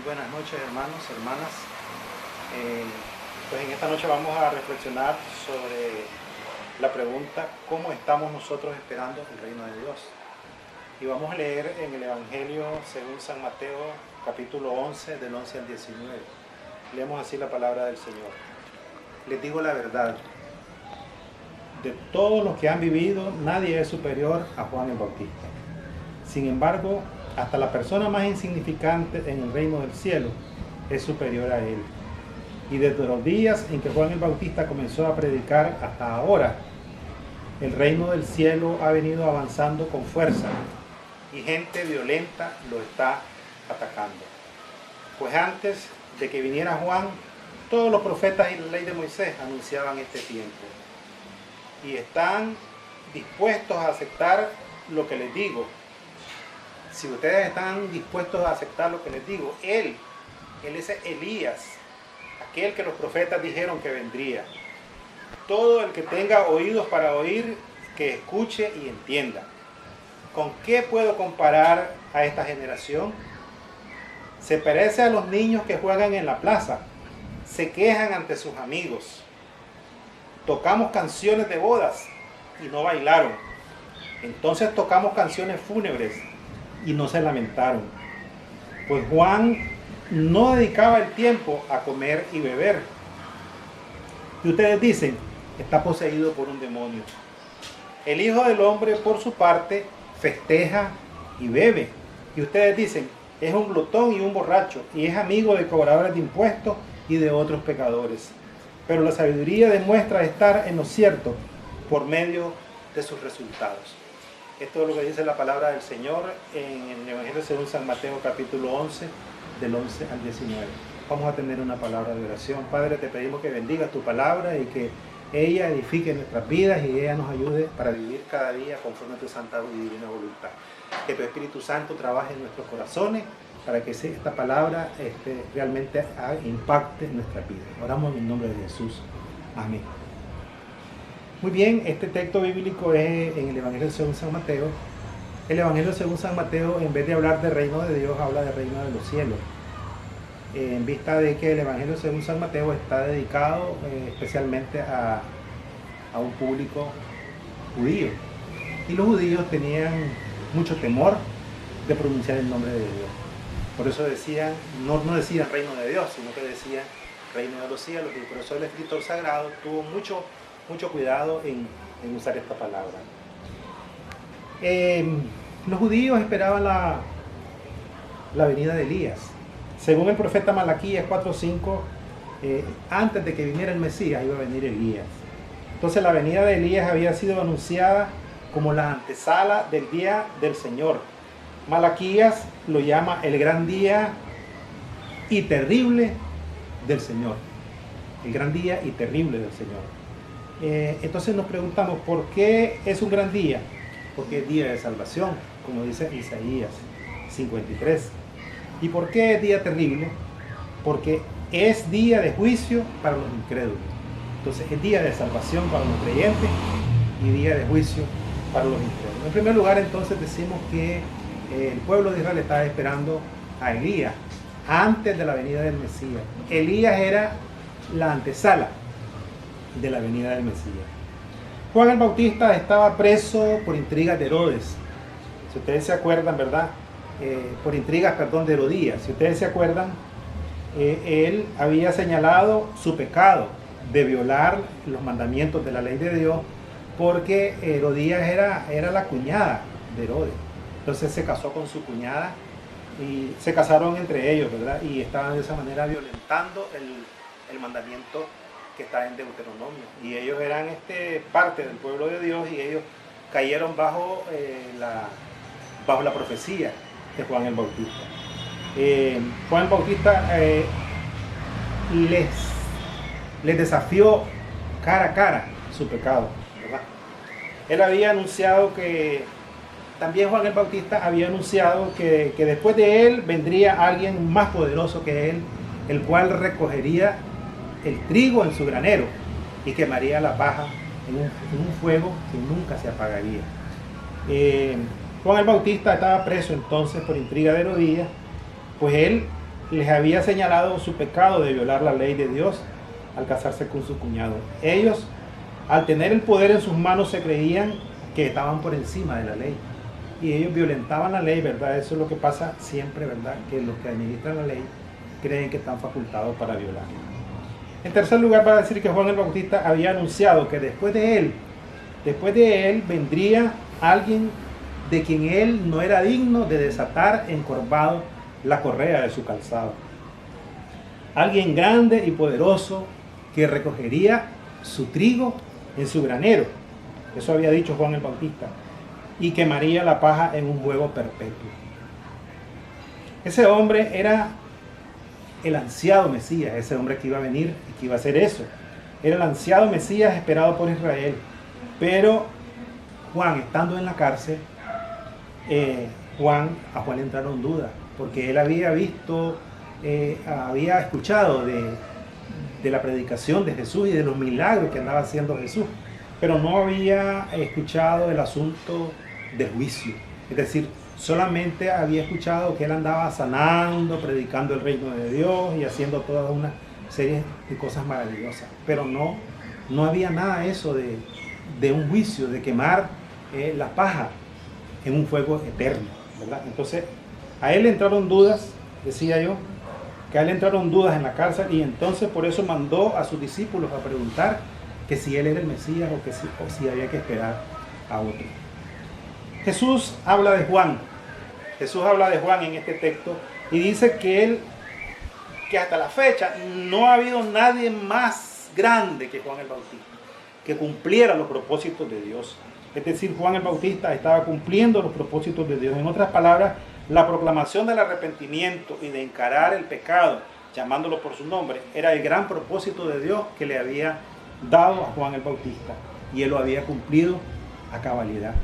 Muy buenas noches, hermanos, hermanas. Pues en esta noche vamos a reflexionar sobre la pregunta: ¿cómo estamos nosotros esperando el reino de Dios? Y vamos a leer en el Evangelio según San Mateo, capítulo 11, del 11 al 19. Leemos así la palabra del Señor. Les digo la verdad: de todos los que han vivido, nadie es superior a Juan el Bautista. Sin embargo, hasta la persona más insignificante en el reino del cielo es superior a él. Y desde los días en que Juan el Bautista comenzó a predicar hasta ahora, el reino del cielo ha venido avanzando con fuerza y gente violenta lo está atacando. Pues antes de que viniera Juan, todos los profetas y la ley de Moisés anunciaban este tiempo. Y están dispuestos a aceptar lo que les digo. Si ustedes están dispuestos a aceptar lo que les digo, Él es Elías, aquel que los profetas dijeron que vendría. Todo el que tenga oídos para oír, que escuche y entienda. ¿Con qué puedo comparar a esta generación? Se parece a los niños que juegan en la plaza, se quejan ante sus amigos. Tocamos canciones de bodas y no bailaron. Entonces tocamos canciones fúnebres y no se lamentaron. Pues Juan no dedicaba el tiempo a comer y beber. Y ustedes dicen: está poseído por un demonio. El Hijo del Hombre, por su parte, festeja y bebe. Y ustedes dicen: es un glotón y un borracho, y es amigo de cobradores de impuestos y de otros pecadores. Pero la sabiduría demuestra estar en lo cierto por medio de sus resultados. Esto es lo que dice la palabra del Señor en el Evangelio según San Mateo, capítulo 11, del 11 al 19. Vamos a tener una palabra de oración. Padre, te pedimos que bendigas tu palabra y que ella edifique nuestras vidas y ella nos ayude para vivir cada día conforme a tu santa y divina voluntad. Que tu Espíritu Santo trabaje en nuestros corazones para que esta palabra realmente impacte en nuestras vidas. Oramos en el nombre de Jesús. Amén. Muy bien, este texto bíblico es en el Evangelio según San Mateo. El Evangelio según San Mateo, en vez de hablar del reino de Dios, habla del reino de los cielos. En vista de que el Evangelio según San Mateo está dedicado especialmente a un público judío. Y los judíos tenían mucho temor de pronunciar el nombre de Dios. Por eso decían, no decían reino de Dios, sino que decían reino de los cielos. Y por eso el escritor sagrado tuvo mucho cuidado en usar esta palabra. Los judíos esperaban la venida de Elías. Según el profeta Malaquías 4:5, antes de que viniera el Mesías iba a venir Elías. Entonces la venida de Elías había sido anunciada como la antesala del día del Señor. Malaquías lo llama el gran día y terrible del Señor. El gran día y terrible del Señor. Entonces nos preguntamos: ¿por qué es un gran día? Porque es día de salvación, como dice Isaías 53. ¿Y por qué es día terrible? Porque es día de juicio para los incrédulos. Entonces es día de salvación para los creyentes y día de juicio para los incrédulos. En primer lugar, entonces decimos que el pueblo de Israel estaba esperando a Elías antes de la venida del Mesías. Elías era la antesala de la venida del Mesías. Juan el Bautista estaba preso por intrigas de Herodes. Si ustedes se acuerdan, ¿verdad? Por intrigas, de Herodías. Si ustedes se acuerdan, él había señalado su pecado de violar los mandamientos de la ley de Dios, porque Herodías era la cuñada de Herodes. Entonces se casó con su cuñada y se casaron entre ellos, ¿verdad? Y estaban de esa manera violentando el mandamiento que está en Deuteronomio. Y ellos eran parte del pueblo de Dios y ellos cayeron bajo la profecía de Juan el Bautista. Juan el Bautista les desafió cara a cara su pecado, ¿verdad? Él había anunciado también Juan el Bautista había anunciado que después de él vendría alguien más poderoso que él, el cual recogería el trigo en su granero y quemaría la paja en un fuego que nunca se apagaría. Juan el Bautista estaba preso entonces por intriga de Herodías, pues él les había señalado su pecado de violar la ley de Dios al casarse con su cuñado. Ellos, al tener el poder en sus manos, se creían que estaban por encima de la ley. Y ellos violentaban la ley, ¿verdad? Eso es lo que pasa siempre, ¿verdad? Que los que administran la ley creen que están facultados para violar. En tercer lugar, va a decir que Juan el Bautista había anunciado que después de él vendría alguien de quien él no era digno de desatar encorvado la correa de su calzado. Alguien grande y poderoso que recogería su trigo en su granero. Eso había dicho Juan el Bautista. Y quemaría la paja en un fuego perpetuo. Ese hombre era el ansiado Mesías, ese hombre que iba a venir y que iba a hacer eso. Era el ansiado Mesías esperado por Israel. Pero Juan, estando en la cárcel, a Juan le entraron dudas, porque él había visto, había escuchado de la predicación de Jesús y de los milagros que andaba haciendo Jesús, pero no había escuchado el asunto del juicio. Es decir, solamente había escuchado que él andaba sanando, predicando el reino de Dios y haciendo toda una serie de cosas maravillosas, pero no había nada de eso de un juicio, de quemar la paja en un fuego eterno, ¿verdad? Entonces, a él le entraron dudas, decía yo, que a él le entraron dudas en la cárcel, y entonces por eso mandó a sus discípulos a preguntar que si él era el Mesías o si había que esperar a otro. Jesús habla de Juan en este texto y dice que hasta la fecha no ha habido nadie más grande que Juan el Bautista, que cumpliera los propósitos de Dios. Es decir, Juan el Bautista estaba cumpliendo los propósitos de Dios. En otras palabras, la proclamación del arrepentimiento y de encarar el pecado, llamándolo por su nombre, era el gran propósito de Dios que le había dado a Juan el Bautista, y él lo había cumplido a cabalidad.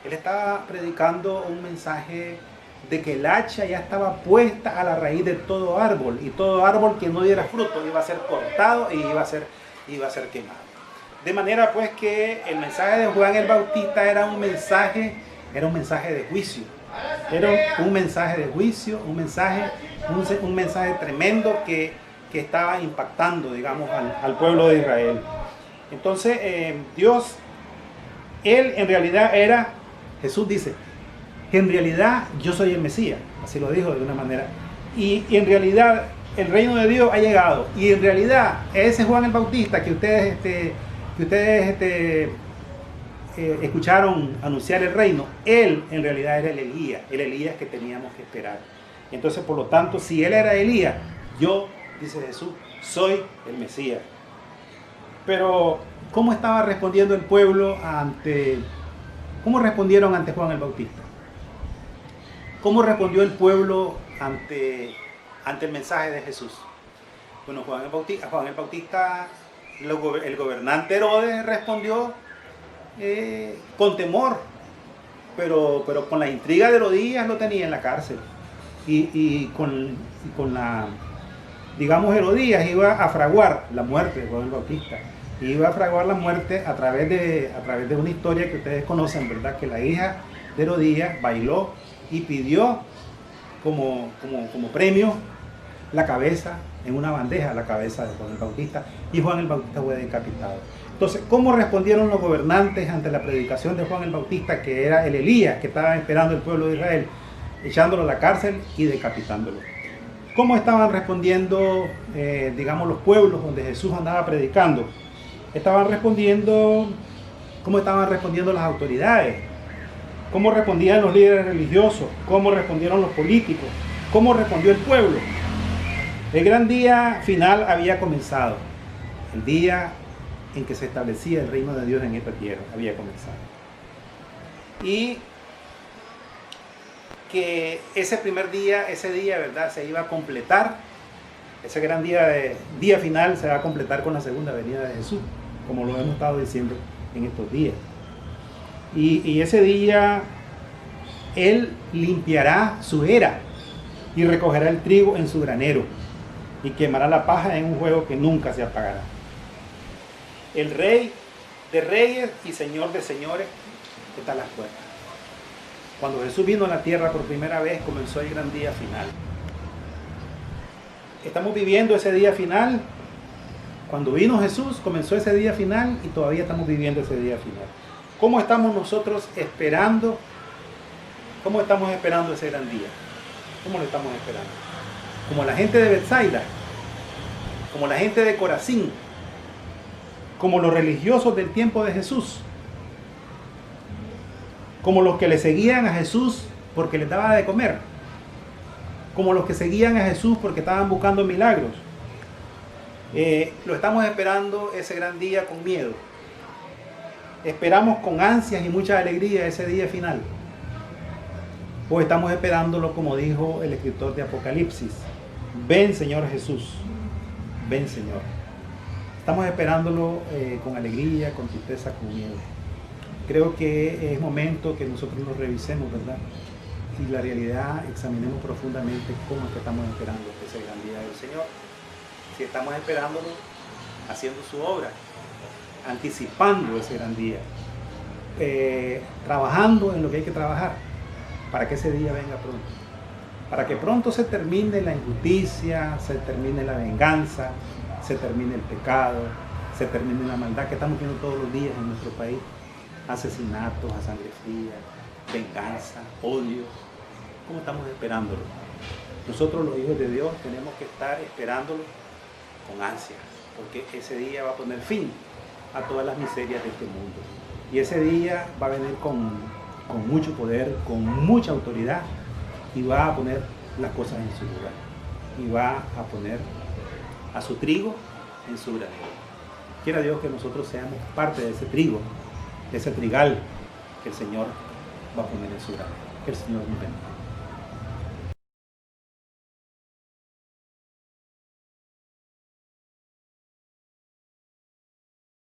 Él estaba predicando un mensaje de que el hacha ya estaba puesta a la raíz de todo árbol, y todo árbol que no diera fruto iba a ser cortado y iba a ser quemado. De manera pues que el mensaje de Juan el Bautista era un mensaje de juicio. Era un mensaje de juicio, un mensaje tremendo que estaba impactando, digamos, al pueblo de Israel. Entonces, Dios, él en realidad Jesús dice que en realidad yo soy el Mesías, así lo dijo de una manera. Y en realidad el reino de Dios ha llegado. Y en realidad ese Juan el Bautista que ustedes escucharon anunciar el reino, él en realidad era el Elías que teníamos que esperar. Entonces, por lo tanto, si él era Elías, yo, dice Jesús, soy el Mesías. Pero, ¿cómo estaba respondiendo el pueblo cómo respondieron ante Juan el Bautista? ¿Cómo respondió el pueblo ante el mensaje de Jesús? Bueno, Juan el Bautista, el gobernante Herodes respondió con temor, pero con la intriga de Herodías lo tenía en la cárcel, y con la, digamos, Herodías iba a fraguar la muerte de Juan el Bautista, iba a fraguar la muerte a través de una historia que ustedes conocen, ¿verdad? Que la hija de Herodías bailó y pidió como premio la cabeza, en una bandeja, la cabeza de Juan el Bautista, y Juan el Bautista fue decapitado. Entonces, ¿cómo respondieron los gobernantes ante la predicación de Juan el Bautista, que era el Elías que estaba esperando el pueblo de Israel, echándolo a la cárcel y decapitándolo? ¿Cómo estaban respondiendo, digamos, los pueblos donde Jesús andaba predicando? ¿Cómo estaban respondiendo las autoridades? ¿Cómo respondían los líderes religiosos? ¿Cómo respondieron los políticos? ¿Cómo respondió el pueblo? El gran día final había comenzado. El día en que se establecía el reino de Dios en esta tierra había comenzado. Y que ese primer día, ¿verdad?, se iba a completar. Ese gran día final se va a completar con la segunda venida de Jesús, como lo hemos estado diciendo en estos días. Y ese día Él limpiará su era y recogerá el trigo en su granero y quemará la paja en un fuego que nunca se apagará. El Rey de reyes y Señor de señores está a las puertas. Cuando Jesús vino a la tierra por primera vez, comenzó el gran día final. Estamos viviendo ese día final. Cuando vino Jesús, comenzó ese día final y todavía estamos viviendo ese día final. ¿Cómo estamos nosotros esperando? ¿Cómo estamos esperando ese gran día? ¿Cómo lo estamos esperando? Como la gente de Betsaida, como la gente de Corazín, como los religiosos del tiempo de Jesús, como los que le seguían a Jesús porque les daba de comer, como los que seguían a Jesús porque estaban buscando milagros. Lo estamos esperando ese gran día con miedo. Esperamos con ansias y mucha alegría ese día final. O estamos esperándolo como dijo el escritor de Apocalipsis: ven Señor Jesús, ven Señor. Estamos esperándolo con alegría, con tristeza, con miedo. Creo que es momento que nosotros nos revisemos, ¿verdad? Y la realidad examinemos profundamente cómo es que estamos esperando ese gran día del Señor. Si estamos esperándolo haciendo su obra, anticipando ese gran día, trabajando en lo que hay que trabajar para que ese día venga pronto, para que pronto se termine la injusticia, se termine la venganza, se termine el pecado, se termine la maldad que estamos viendo todos los días en nuestro país: asesinatos a sangre fría, venganza, odio. ¿Cómo estamos esperándolo? Nosotros, los hijos de Dios, tenemos que estar esperándolo con ansia, porque ese día va a poner fin a todas las miserias de este mundo. Y ese día va a venir con mucho poder, con mucha autoridad, y va a poner las cosas en su lugar. Y va a poner a su trigo en su granero. Quiera Dios que nosotros seamos parte de ese trigo, de ese trigal que el Señor va a poner en su granero. Que el Señor nos bendiga.